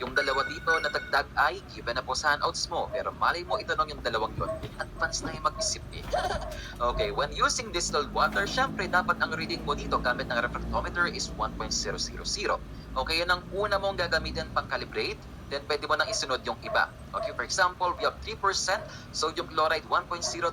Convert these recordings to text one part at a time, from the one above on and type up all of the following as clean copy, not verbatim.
Yung dalawa dito na dagdag ay given na po sa handouts mo. Pero malay mo itanong yung dalawang yon. Advance na yung mag-isip eh. Okay, when using distilled water, syempre dapat ang reading mo dito gamit ng refractometer is 1.000. Okay, yun ang una mong gagamitin pang calibrate. Then pwede mo nang isunod yung iba. Okay, for example, we have 3% sodium chloride 1.015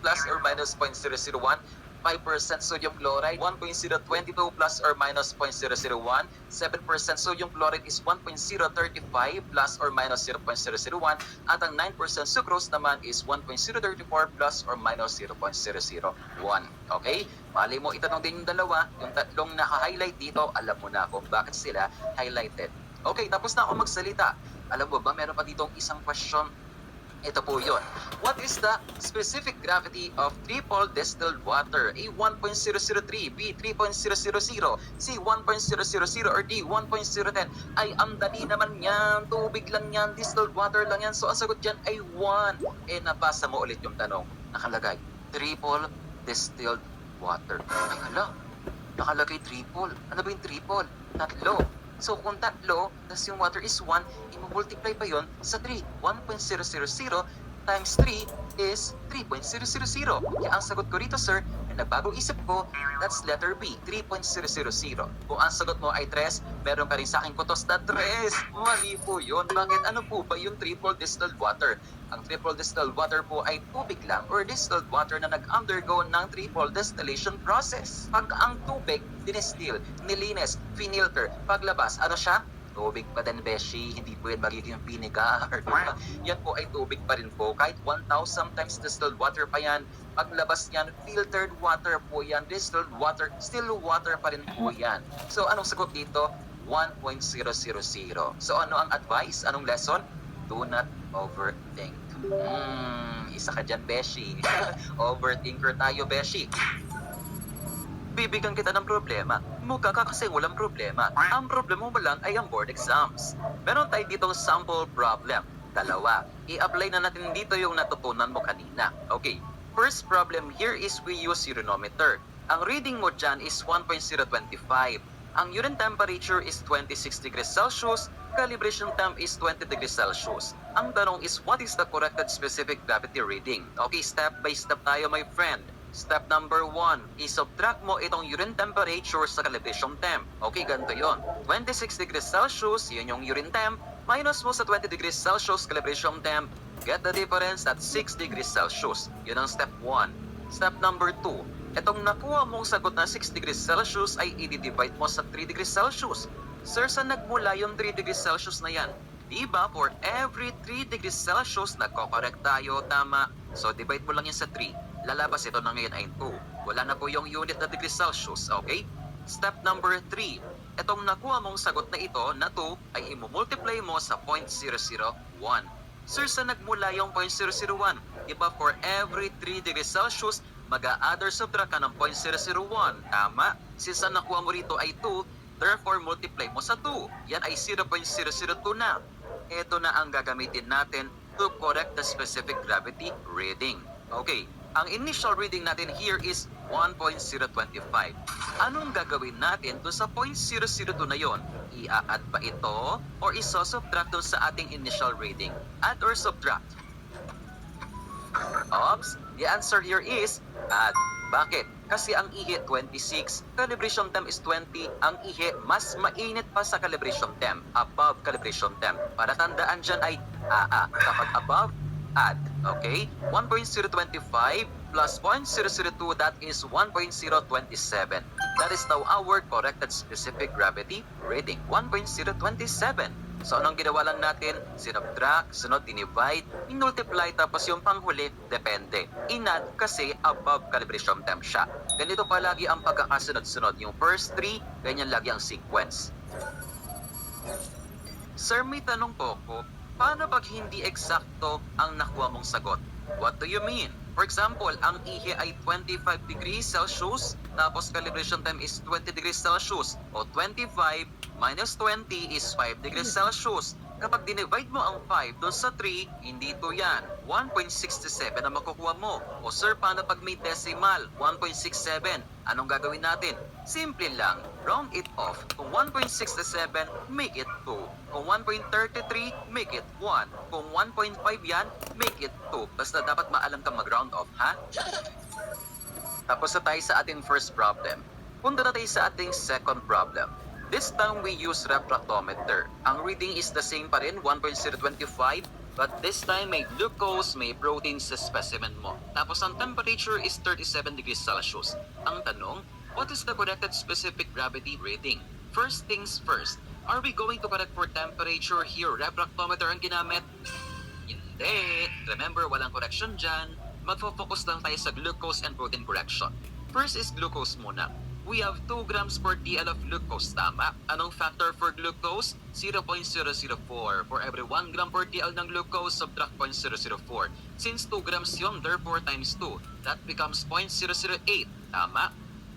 plus or minus 0.001, 5% sodium chloride 1.022 plus or minus 0.001, 7% sodium chloride is 1.035 plus or minus 0.001, at ang 9% sucrose naman is 1.034 plus or minus 0.001. Okay? Mali mo itanong din yung dalawa, yung tatlong naka-highlight dito, alam mo na kung bakit sila highlighted. Okay, tapos na ako magsalita. Alam mo ba, meron pa ditong isang question. Ito po yun. What is the specific gravity of triple distilled water? A. 1.003, B. 3.000, C. 1.000, or D. 1.010? Ay, ang dali naman yan. Tubig lang yan. Distilled water lang yan. So, ang sagot dyan ay 1. Eh, nabasa mo ulit yung tanong. Nakalagay, triple distilled water. Ay, hala. Nakalagay triple. Ano ba yung triple? Tatlo. So kung tatlo, tas yung water is 1, i-multiply pa yon sa 3. 1.000 times 3 is 3.000. Kaya ang sagot ko rito, sir, na nagbagong isip ko, that's letter B, 3.000. Kung ang sagot mo ay 3, meron ka rin sa aking kutos na 3. Mali po yun. Bakit? Ano po ba yung triple distilled water? Ang triple distilled water po ay tubig lang or distilled water na nag-undergo ng triple distillation process. Pag ang tubig dinistill, nilinis, finilter, paglabas, ano siya? Tubig pa din, beshi. Hindi po yan magiging vinegar. Yan po ay tubig pa rin po. Kahit 1,000 times distilled water pa yan, paglabas yan, filtered water po yan, distilled water, still water pa rin po yan. So, anong sagot dito? 1.000. So, ano ang advice? Anong lesson? Do not overthink. Isa ka dyan, beshi. Overthinker tayo, beshi. Bibigyan kita ng problema. Mukha ka kasi walang problema. Ang problema mo lang ay ang board exams. Meron tayo ditong sample problem. Dalawa. I-apply na natin dito yung natutunan mo kanina. Okay. First problem here is we use urinometer. Ang reading mo dyan is 1.025. Ang urine temperature is 26 degrees Celsius. Calibration temp is 20 degrees Celsius. Ang tanong is, what is the corrected specific gravity reading? Okay, step by step tayo, my friend. Step number 1, i-subtract mo itong urine temperature sa calibration temp. Okay, ganito yon. 26 degrees Celsius, yun yung urine temp. Minus mo sa 20 degrees Celsius calibration temp. Get the difference at 6 degrees Celsius. Yun ang step 1. Step number 2, itong nakuha mong sagot na 6 degrees Celsius ay i-divide mo sa 3 degrees Celsius. Sir, saan nagmula yung 3 degrees Celsius na yan? Diba, for every 3 degrees Celsius, nagko-correct tayo, tama. So, divide mo lang yan sa 3. Lalabas ito na ngayon ay 2. Wala na po yung unit na degrees Celsius, okay? Step number 3. Itong nakuha mong sagot na ito, na 2, ay i-multiply mo sa 0.001. Sir, saan nagmula yung 0.001? Diba, for every 3 degrees Celsius, mag-a-add or subtract ka ng 0.001. Tama? Since ang nakuha mo rito ay 2, therefore, multiply mo sa 2. Yan ay 0.002 na. Ito na ang gagamitin natin to correct the specific gravity reading. Okay, ang initial reading natin here is 1.025. Anong gagawin natin doon sa 0.002 na yon? I-add ba ito or iso-subtract doon sa ating initial reading? Add or subtract? Oops, the answer here is add. Bakit? Kasi ang ihi 26, calibration temp is 20, ang ihi mas mainit pa sa calibration temp, above calibration temp. Para tandaan dyan ay kapag above, add. Okay? 1.025 plus 0.002, that is 1.027. That is now our corrected specific gravity reading, 1.027. So, anong ginawa lang natin? Sinubtract, sunod, dinivide, in-multiply, tapos yung panghuli, depende. Inadd kasi above calibration temp siya. Ganito palagi ang pagkakasunod-sunod. Yung first 3, ganyan lagi ang sequence. Sir, may tanong po ko, paano pag hindi eksakto ang nakuha mong sagot? What do you mean? For example, ang ihi ay 25 degrees Celsius, tapos calibration time is 20 degrees Celsius, o 25 minus 20 is 5 degrees Celsius. Kapag dinivide mo ang 5 doon sa 3, hindi ito yan. 1.67 ang makukuha mo. O sir, paano pag may decimal? 1.67. Anong gagawin natin? Simple lang. round it off. Kung 1.67, make it 2. Kung 1.33, make it 1. Kung 1.5 yan, make it 2. Basta dapat maalam kang mag-round off, ha? Tapos na tayo sa ating first problem. Punta na tayo sa ating second problem. This time we use refractometer. Ang reading is the same pa rin, 1.025, but this time may glucose, may protein sa specimen mo. Tapos ang temperature is 37 degrees Celsius. Ang tanong, what is the corrected specific gravity reading? First things first, are we going to correct for temperature here? Refractometer ang ginamit? Hindi. Remember, walang correction dyan. Magfo-focus lang tayo sa glucose and protein correction. First is glucose muna. We have 2 grams per DL of glucose, tama? Anong factor for glucose? 0.004. For every 1 gram per DL ng glucose, subtract 0.004. Since 2 grams yun, therefore times 2. That becomes 0.008, tama?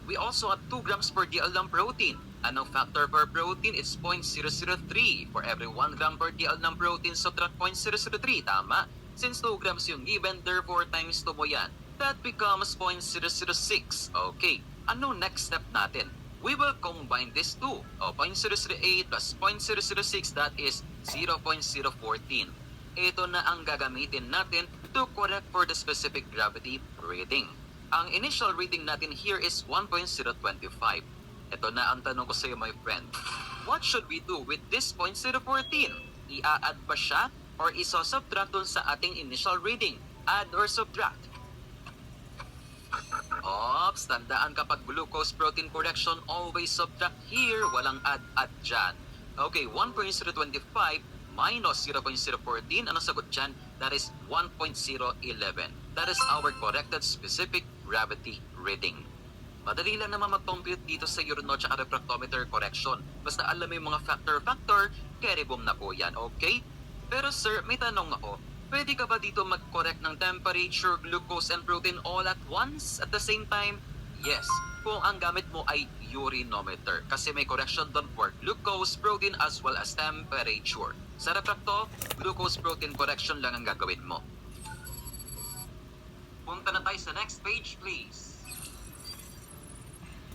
We also have 2 grams per DL ng protein. Anong factor for protein? It's 0.003. For every 1 gram per DL ng protein, subtract 0.003, tama? Since 2 grams yung given, therefore times 2 mo yan. That becomes 0.006. Okay. Ano next step natin? We will combine these two. 0.008 plus 0.006, that is 0.014. Ito na ang gagamitin natin to correct for the specific gravity reading. Ang initial reading natin here is 1.025. Ito na ang tanong ko sa iyo, my friend. What should we do with this 0.014? Ia-add ba siya or iso-subtract dun sa ating initial reading? Add or subtract? Ops, tandaan kapag glucose protein correction, always subtract here, walang add dyan. Okay, 1.025 minus 0.014, ano sagot dyan? That is 1.011. That is our corrected specific gravity reading. Madali lang naman mag-compute dito sa Euro at refractometer correction. Basta alam mo yung mga factor, carry boom na po yan, okay? Pero sir, may tanong ako. Pwede ka ba dito mag-correct ng temperature, glucose, and protein all at once at the same time? Yes, kung ang gamit mo ay urinometer kasi may correction doon for glucose, protein, as well as temperature. Sa refracto, glucose, protein correction lang ang gagawin mo. Punta na tayo sa next page, please.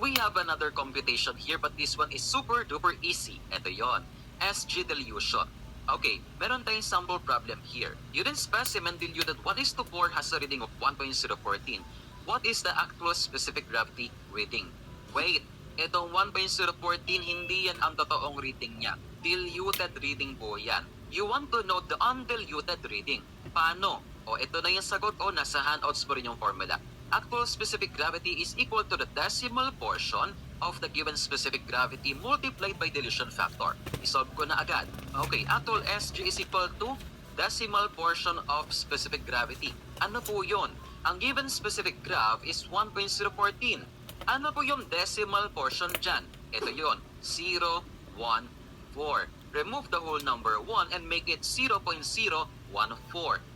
We have another computation here, but this one is super duper easy. Ito yon, SG dilution. Okay, meron tayong sample problem here. Urine specimen diluted 1:4 has a reading of 1.014. What is the actual specific gravity reading? Wait, itong 1.014 hindi yan ang totoong reading niya. Diluted reading po yan. You want to know the undiluted reading. Paano? O ito na yung sagot o nasa handouts mo rin yung formula. Actual specific gravity is equal to the decimal portion of the given specific gravity multiplied by dilution factor. Isolve ko na agad. Okay, actual SG is equal to decimal portion of specific gravity. Ano po yun? Ang given specific grav is 1.014. Ano po yung decimal portion dyan? Ito yun, 0, 1, 4. Remove the whole number 1 and make it 0.014.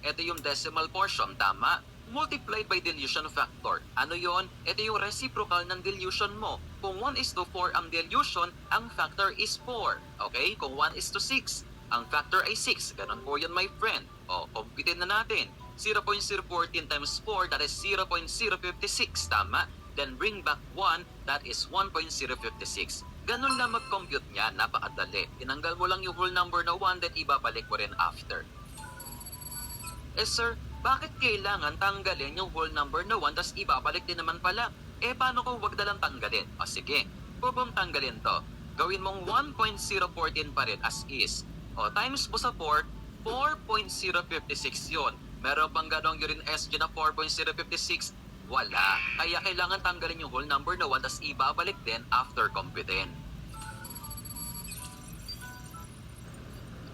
Ito yung decimal portion, tama? Multiplied by dilution factor. Ano yon? Ito yung reciprocal ng dilution mo. Kung 1:4 ang dilution, ang factor is 4. Okay? Kung 1:6, ang factor ay 6. Ganon po yun, my friend. O, computin na natin. 0.014 times 4, that is 0.056. Tama? Then bring back 1, that is 1.056. Ganon lang mag-compute niya. Napakadali. Tinanggal mo lang yung whole number na 1, then ibabalik mo rin after. Sir, bakit kailangan tanggalin yung whole number na 1 tas ibabalik din naman pala? Paano kung wag na lang tanggalin? Sige, pupong tanggalin to. Gawin mong 1.014 pa rin as is. Times mo sa 4, 4.056 yun. Meron bang ganong urine SG na 4.056? Wala. Kaya kailangan tanggalin yung whole number na 1 tas ibabalik din after computin.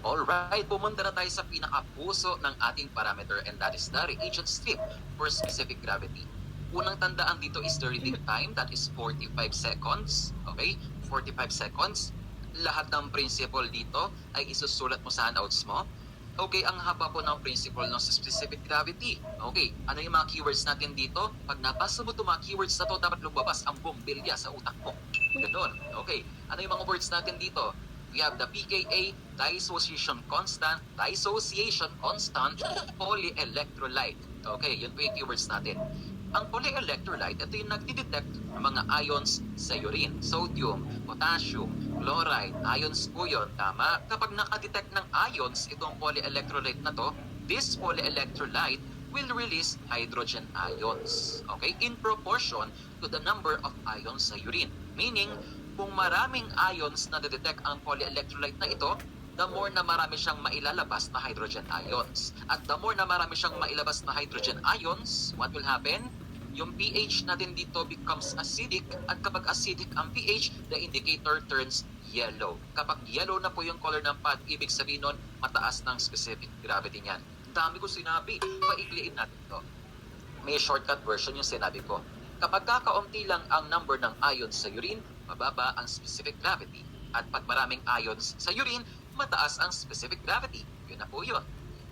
Alright, pumunta na tayo sa pinakapuso ng ating parameter and that is the reagent strip for specific gravity. Unang tandaan dito is the reading time, that is 45 seconds. Okay, 45 seconds. Lahat ng principle dito ay isusulat mo sa handouts mo. Okay, ang haba po ng principle ng specific gravity. Okay, ano yung mga keywords natin dito? Pag nabasa mo itong mga keywords na to, dapat lumabas ang bumbilya sa utak mo. Ganun. Okay, ano yung mga words natin dito? We have the pKa, dissociation constant, polyelectrolyte. Okay, yun po yung keywords natin. Ang polyelectrolyte, ito yung nagdidetect ng mga ions sa urine. Sodium, potassium, chloride, ions po yun. Tama? Kapag nakadetect ng ions itong polyelectrolyte na to, this polyelectrolyte will release hydrogen ions. Okay? In proportion to the number of ions sa urine. Meaning, kung maraming ions na detect ang polyelectrolyte na ito, the more na marami siyang mailalabas na hydrogen ions. At the more na marami siyang mailabas na hydrogen ions, what will happen? Yung pH natin dito becomes acidic, at kapag acidic ang pH, the indicator turns yellow. Kapag yellow na po yung color ng pad, ibig sabihin nun, mataas ng specific gravity niyan. Dami ko sinabi, paikliin natin to. May shortcut version yung sinabi ko. Kapag kakaunti lang ang number ng ions sa urine, mababa ang specific gravity. At pag maraming ions sa urine, mataas ang specific gravity. Yun na po yun.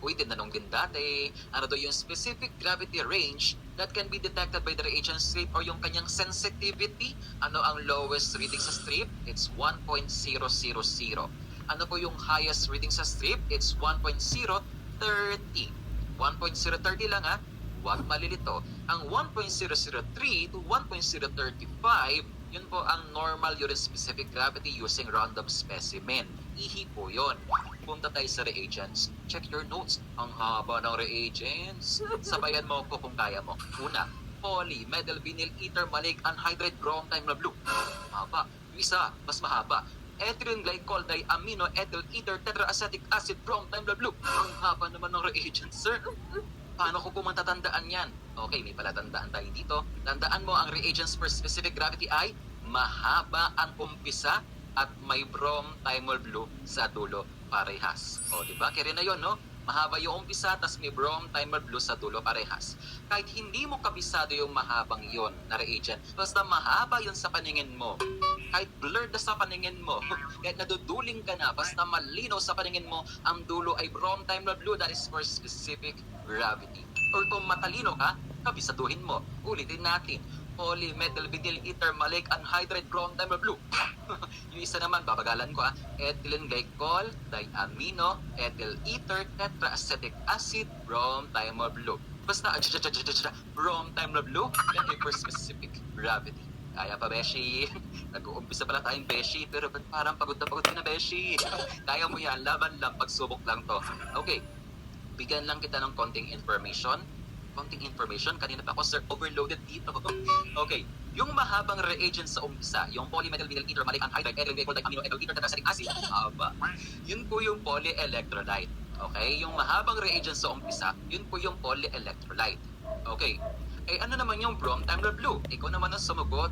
Uy, tinanong din dati, ano daw yung specific gravity range that can be detected by the reagent strip or yung kanyang sensitivity? Ano ang lowest reading sa strip? It's 1.000. Ano po yung highest reading sa strip? It's 1.030. 1.030 lang ha. Huwag malilito. Ang 1.003 to 1.035, yun po ang normal urine specific gravity using random specimen. Ihi po yun. Punta tayo sa reagents. Check your notes. Ang haba ng reagents. Sabayan mo ko kung kaya mo. Una, poly, methyl vinyl ether malic anhydride brom time blue. Mahaba. Yung isa, mas mahaba. Ethylene glycol diamino ethyl ether tetraacetic acid brom time blue. Ang haba naman ng reagents, sir. Paano ko po matatandaan yan? Okay, may palatandaan tayo dito. Tandaan mo ang reagents per specific gravity ay mahaba ang umpisa at may brom thymol blue sa dulo parehas. O, di ba? Kaya na yun, no? Mahaba yung umpisa, tas may brom thymol blue sa dulo parehas. Kahit hindi mo kabisado yung mahabang yon na reagent, basta mahaba yun sa paningin mo, kahit blurred na sa paningin mo, kahit naduduling ka na, basta malinaw sa paningin mo, ang dulo ay brom thymol blue, that is for specific gravity. Or kung matalino ka, kabisaduhin mo. Ulitin natin. Polymethyl vinyl ether malic anhydride brom thymol blue. Yung isa naman, babagalan ko ethylene glycol diamino ethyl ether tetraacetic acid brom thymol blue. Basta brom thymol blue, yan ay for specific gravity. Kaya pa, Beshi? Nag-uumpisa pala tayong Beshi, pero ba't parang pagod na Beshi? Kaya mo yan, laban lang, pagsubok lang to. Okay, bigyan lang kita ng konting information. Kanina pa ako, sir, overloaded dito. Okay, yung mahabang reagent sa umpisa, yung polymethyl vinyl ether malic anhydride ethylene glycol diamino ethyl ether tetraacetic acid, haba. Yun po yung polyelectrolyte. Okay, yung mahabang reagent sa umpisa, yun po yung polyelectrolyte. Okay, eh ano naman yung brom thymol blue? Ikaw naman ang sumugot.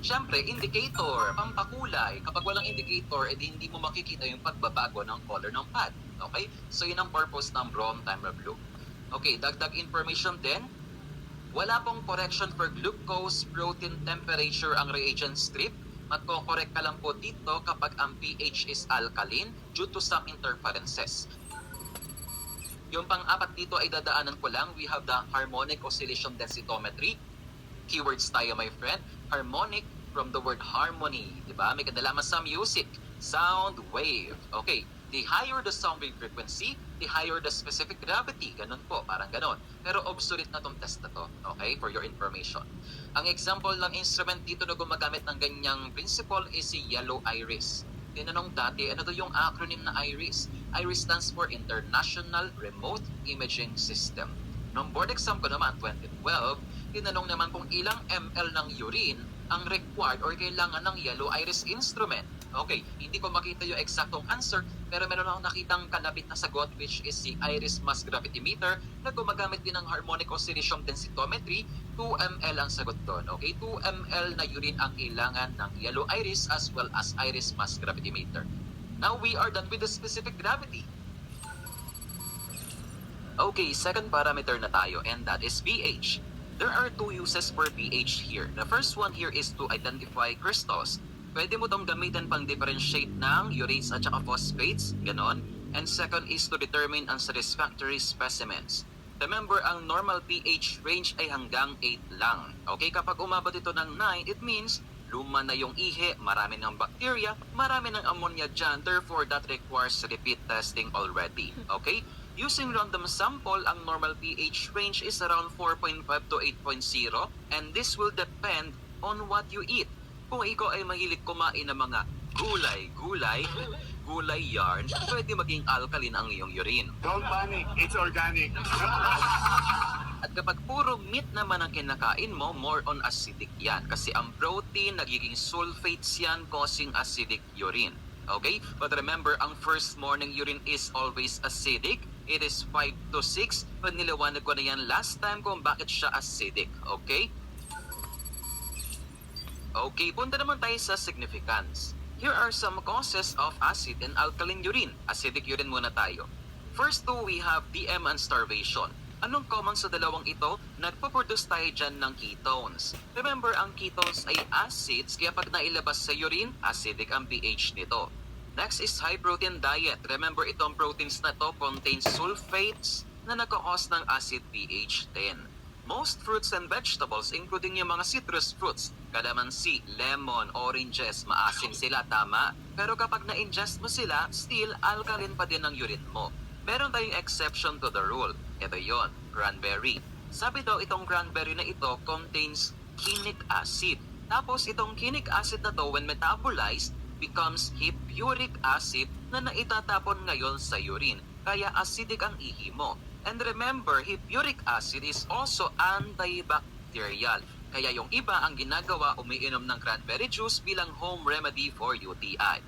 Siyempre, indicator, pampakulay. Kapag walang indicator, edi hindi mo makikita yung pagbabago ng color ng pad. Okay? So, yun ang purpose ng brom thymol blue. Okay, dagdag information din. Wala pong correction for glucose, protein, temperature ang reagent strip. Magko-correct ka lang po dito kapag ang pH is alkaline due to some interferences. Yung pang-apat dito ay dadaanan ko lang. We have the harmonic oscillation densitometry. Keywords tayo, my friend. Harmonic from the word harmony. Diba? May kadalaman sa music. Sound wave. Okay. The higher the sound wave frequency, the higher the specific gravity. Ganun po, parang ganun. Pero obsolete na tong test na to. Okay? For your information. Ang example ng instrument dito na gumagamit ng ganyang principle is si Yellow Iris. Tinanong dati, ano to yung acronym na IRIS? IRIS stands for International Remote Imaging System. Noong board exam ko naman, 2012, tinanong naman kung ilang ml ng urine ang required or kailangan ng Yellow Iris instrument. Okay, hindi ko makita yung eksaktong answer, pero meron akong nakitang kalapit na sagot, which is si Iris Mass Gravitymeter na gumagamit din ng harmonic oscillation densitometry. 2 ml ang sagot doon. Okay, 2 ml na urine ang kailangan ng Yellow Iris as well as Iris Mass Gravitymeter. Now we are done with the specific gravity. Okay, second parameter na tayo, and that is pH. There are two uses for pH here. The first one here is to identify crystals. Pwede mo itong gamitin pang differentiate ng urates at saka phosphates, ganon. And second is to determine ang satisfactory specimens. Remember, ang normal pH range ay hanggang 8 lang. Okay, kapag umabot ito ng 9, it means luma na yung ihi, marami ng bacteria, marami ng ammonia dyan, therefore that requires repeat testing already. Okay? Using random sample, ang normal pH range is around 4.5 to 8.0 and this will depend on what you eat. Kung ikaw ay mahilig kumain ng mga gulay yarn, pwede maging alkaline ang iyong urine. Don't panic, it's organic. At kapag puro meat naman ang kinakain mo, more on acidic yan. Kasi ang protein, nagiging sulfates yan, causing acidic urine. Okay? But remember, ang first morning urine is always acidic. It is 5 to 6. But niliwanag ko na yan last time kung bakit siya acidic. Okay? Okay, punta naman tayo sa significance. Here are some causes of acid and alkaline urine. Acidic urine muna tayo. First two, we have DM and starvation. Anong common sa dalawang ito? Nagpo-produce tayo dyan ng ketones. Remember, ang ketones ay acids, kaya pag nailabas sa urine, acidic ang pH nito. Next is high protein diet. Remember, itong proteins na to contains sulfates na nagkakos ng acid pH 10. Most fruits and vegetables, including yung mga citrus fruits, kalamansi, lemon, oranges, maasim sila, tama? Pero kapag na-ingest mo sila, still alkaline pa din ang urine mo. Meron tayong exception to the rule. Ito yon, cranberry. Sabi daw itong cranberry na ito contains quinic acid. Tapos itong quinic acid na to, when metabolized, becomes hippuric acid na naitatapon ngayon sa urine. Kaya acidic ang ihi mo. And remember, hippuric acid is also antibacterial. Kaya yung iba ang ginagawa, umiinom ng cranberry juice bilang home remedy for UTI.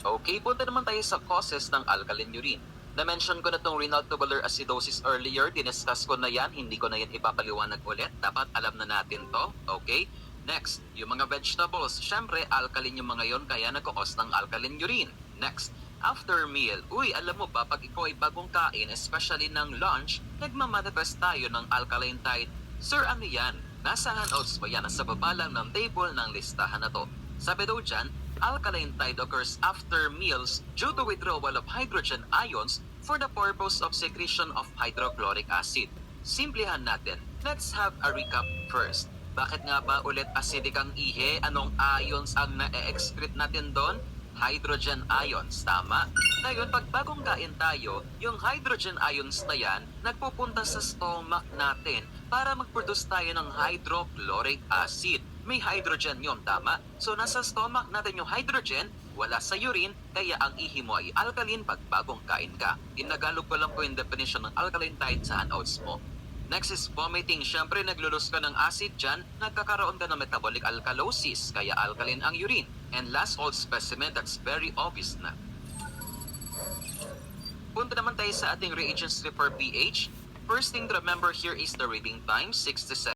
Okay, punta naman tayo sa causes ng alkaline urine. Na-mention ko na itong renal tubular acidosis earlier, diniscuss ko na yan, hindi ko na yan ipapaliwanag ulit. Dapat alam na natin to, okay? Next, yung mga vegetables. Syempre, alkaline yung mga yon, kaya nagkakos ng alkaline urine. Next, after meal. Uy, alam mo ba, pag ikaw ay bagong kain, especially ng lunch, nagmamanifest tayo ng alkaline tide. Sir, ano yan? Nasa handouts mo yan, nasa baba lang ng table ng listahan na to. Sabi daw dyan, alkaline tide occurs after meals due to withdrawal of hydrogen ions for the purpose of secretion of hydrochloric acid. Simplihan natin. Let's have a recap first. Bakit nga ba ulit acidic ang ihi? Anong ions ang na-excrete natin doon? Hydrogen ions, tama? Ngayon, pag bagong kain tayo, yung hydrogen ions na yan, nagpupunta sa stomach natin para mag-produce tayo ng hydrochloric acid. May hydrogen yun, tama? So, nasa stomach natin yung hydrogen, wala sa urine, kaya ang ihi mo ay alkaline pag bagong kain ka. Inagalog ko lang po yung definition ng alkaline tide sa handouts mo. Next is vomiting. Siyempre, naglulus ka ng acid dyan, nagkakaroon ka ng metabolic alkalosis, kaya alkaline ang urine. And last old specimen, that's very obvious na. Punta naman tayo sa ating reagent strip for pH. First thing to remember here is the reading time, 6 to 7.